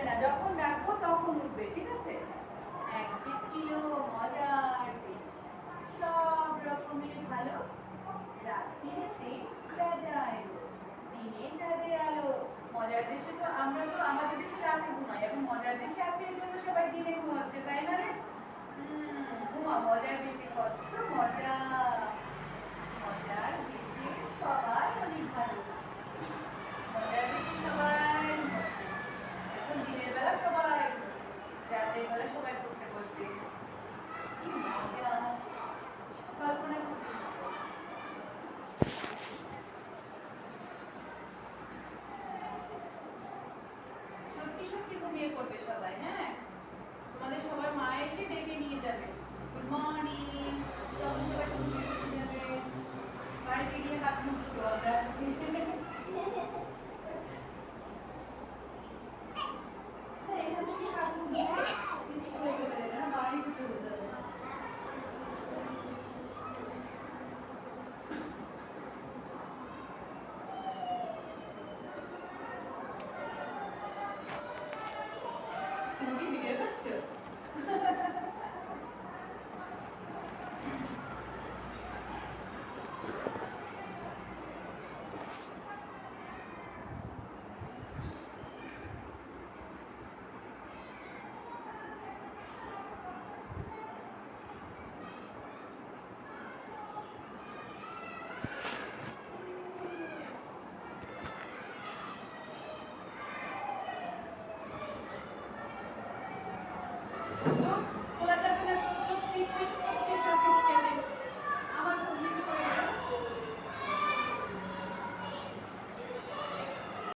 না, যখন ডাকবো তখন উঠবে, ঠিক আছে? এক যে ছিল মজার দেশ, সব রকমের ভালো, রাত্রিরেতে বেজায় রোদ, দিনে চাঁদের আলো। মজার দেশে তো আমরা তো আমাদের দেশে রাতে ঘুমাই, এখন মজার দেশে আছে এই জন্য সবাই দিনে ঘুমাচ্ছে, তাই না রে? ঘুমা, মজার দেশে কত মজা। মজার দেশে সবাই অনেক ভালো, মজার দেশে সবাই ঘুমাচ্ছে, এখন দিনের বেলা সবাই ঘুমাচ্ছে, রাতের বেলা সবাই পড়তে বসবে। কি মজা, কল্পনা করতে থাকো। সত্যি সত্যি ঘুমিয়ে পড়বে সবাই, হ্যাঁ? তোমাদের সবার মা এসে ডেকে নিয়ে যাবে, গুড মর্নিং, তখন সবাই ঘুমিয়ে যাবে, বাড়িতে গিয়ে হাত মুখ ধুবো আমরা আজকে। এখান থেকে হাত মুখ ধুয়ে স্কুলে চলে যাবে না, বাড়িতে চলে যাবে। তুমি কি ভিডিও করছো? চুপ